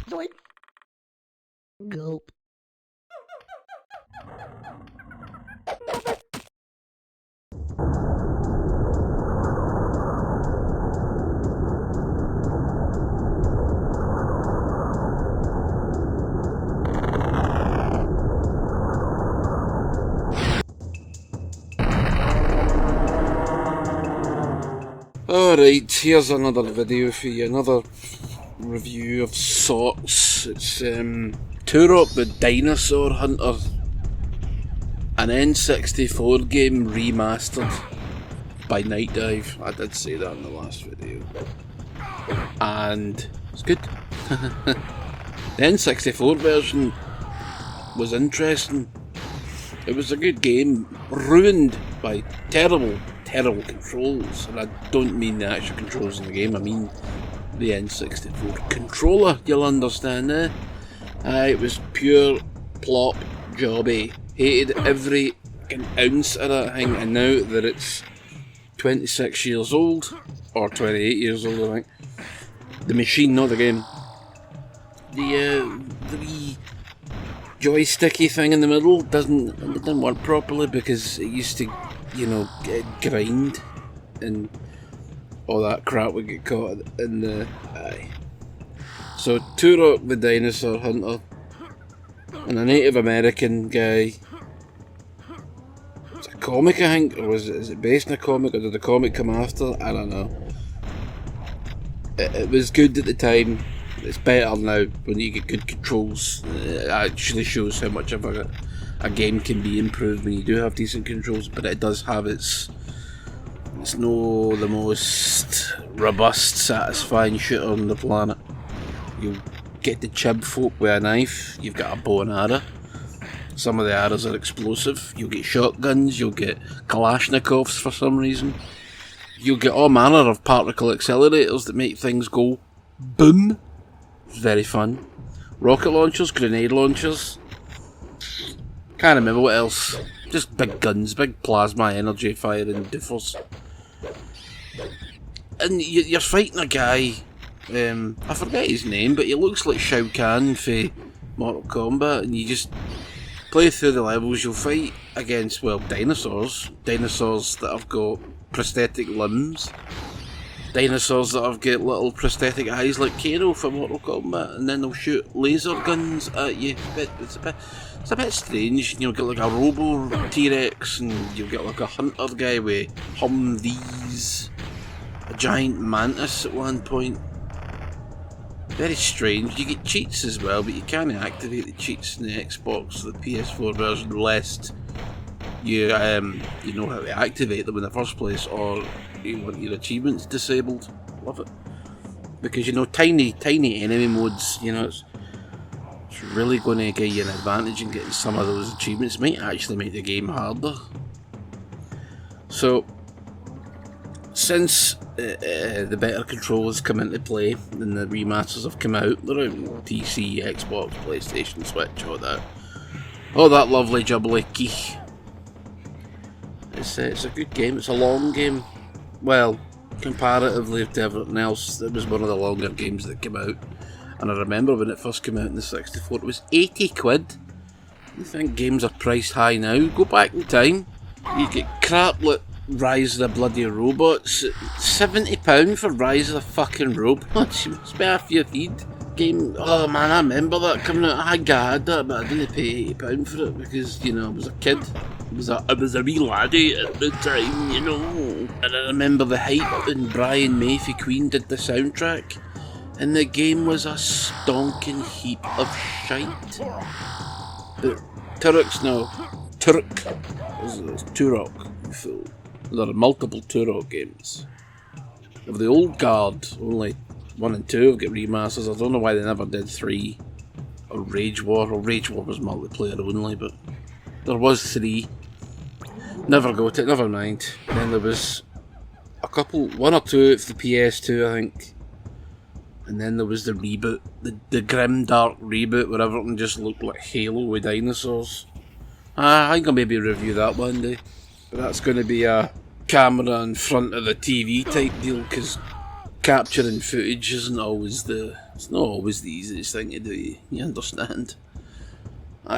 Doink. Gulp. Alright, here's another video for you, another review of sorts. It's Turok the Dinosaur Hunter, an N64 game remastered by Nightdive. I did say that in the last video. And it's good. The N64 version was interesting. It was a good game, ruined by terrible controls, and I don't mean the actual controls in the game, I mean the N64 controller, you'll understand, eh? It was pure plop jobby. Hated every ounce of that thing, and now that it's 26 years old, or 28 years old I think, the machine, not the game, the wee joysticky thing in the middle didn't work properly because it used to, you know, grind and all that crap would get caught in the eye. So Turok the Dinosaur Hunter, and a Native American guy. It's a comic, I think, or is it based on a comic, or did the comic come after? I don't know. It was good at the time. It's better now when you get good controls. It actually shows how much of a game can be improved when you do have decent controls, but it does have it's no the most robust, satisfying shooter on the planet. You get to chib folk with a knife, you've got a bow and arrow. Some of the arrows are explosive. You'll get shotguns, you'll get Kalashnikovs for some reason. You'll get all manner of particle accelerators that make things go boom. It's very fun. Rocket launchers, grenade launchers. Can't remember what else. Just big guns, big plasma energy firing doofers. And you're fighting a guy, I forget his name, but he looks like Shao Kahn for Mortal Kombat, and you just play through the levels. You'll fight against, well, dinosaurs that have got prosthetic limbs, dinosaurs that have got little prosthetic eyes like Kano from Mortal Kombat, and then they'll shoot laser guns at you. It's a bit strange. You'll get like a Robo T-Rex, and you'll get like a hunter guy with Humvees, a giant mantis at one point. Very strange. You get cheats as well, but you can't activate the cheats in the Xbox or the PS4 version lest you know how to activate them in the first place, or you want your achievements disabled. Love it. Because, you know, tiny enemy modes, you know, it's really going to give you an advantage in getting some of those achievements. It might actually make the game harder. So, since the better controls come into play and the remasters have come out, they're out PC, Xbox, PlayStation, Switch, all that lovely jubbly geek. It's a good game. It's a long game. Well, comparatively to everything else, it was one of the longer games that came out. And I remember when it first came out in the 64, it was 80 quid. You think games are priced high now? Go back in time. You get crap like Rise of the Bloody Robots. £70 for Rise of the fucking Robots. You must be off your feet. Game. Oh man, I remember that coming out. I had that, but I didn't pay £80 for it because, you know, I was a kid. I was a wee laddie at the time, you know. And I remember the hype when Brian May for Queen did the soundtrack, and the game was a stonking heap of shite. But Turok. It's Turok. So there are multiple Turok games. Of the old guard, only 1 and 2 have got remasters. I don't know why they never did 3. Or Rage War. Well, Rage War was multiplayer only, but there was 3. Never got it, never mind. Then there was a couple, 1 or 2 for the PS2, I think. And then there was the reboot, the grim dark reboot where everything just looked like Halo with dinosaurs. I think I'll maybe review that one day. But that's going to be a camera in front of the TV type deal, because capturing footage isn't always it's not always the easiest thing to do, you understand.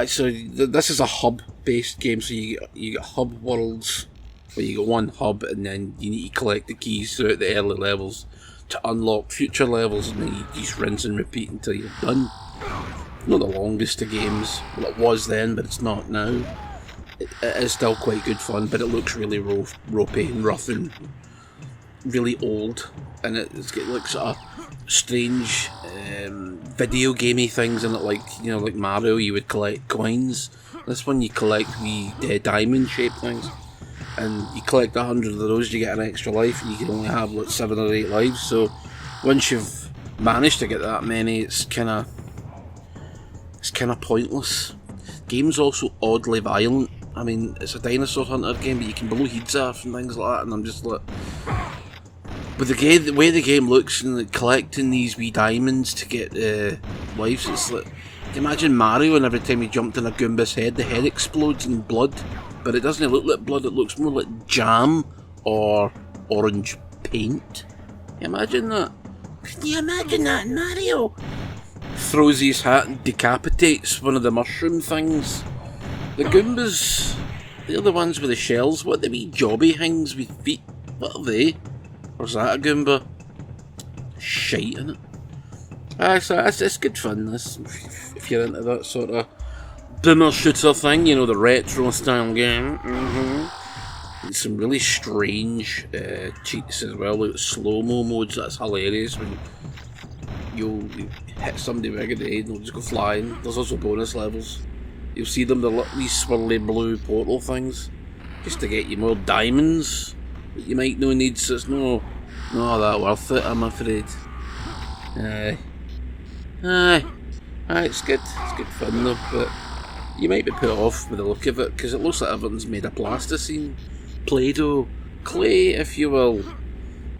So this is a hub-based game, so you get hub worlds, where you get one hub, and then you need to collect the keys throughout the early levels to unlock future levels, and then you just rinse and repeat until you're done. Not the longest of games, well it was then, but it's not now. It is still quite good fun, but it looks really ropey and rough and really old, and it's got like sort of strange video gamey things in it, like, you know, like Mario, you would collect coins. This one you collect wee diamond shaped things, and you collect 100 of those, you get an extra life, and you can only have like 7 or 8 lives. So once you've managed to get that many, it's kind of pointless. Game's also oddly violent. I mean, it's a dinosaur hunter game, but you can blow heads off and things like that, and I'm just like, but the way the game looks and like, collecting these wee diamonds to get lives, it's like, imagine Mario, and every time he jumped in a Goomba's head, the head explodes in blood, but it doesn't look like blood, it looks more like jam or orange paint. Imagine that. Can you imagine that, Mario? Throws his hat and decapitates one of the mushroom things. The Goombas, they're the ones with the shells. What are the wee jobby things with feet? What are they? Or is that a Goomba? Shite in it. So it's good fun, this, if you're into that sort of dinner shooter thing, you know, the retro style game. It's some really strange cheats as well, like slow-mo modes. That's hilarious when you'll hit somebody with a grenade and they'll just go flying. There's also bonus levels. You'll see them, these swirly blue portal things, just to get you more diamonds that you might no need, so it's no that worth it, I'm afraid. Aye, it's good fun though, but you might be put off with the look of it, because it looks like everything's made of plasticine, Play-Doh, clay if you will,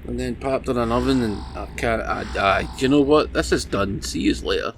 and then popped in an oven, and do you know what, this is done, see yous later.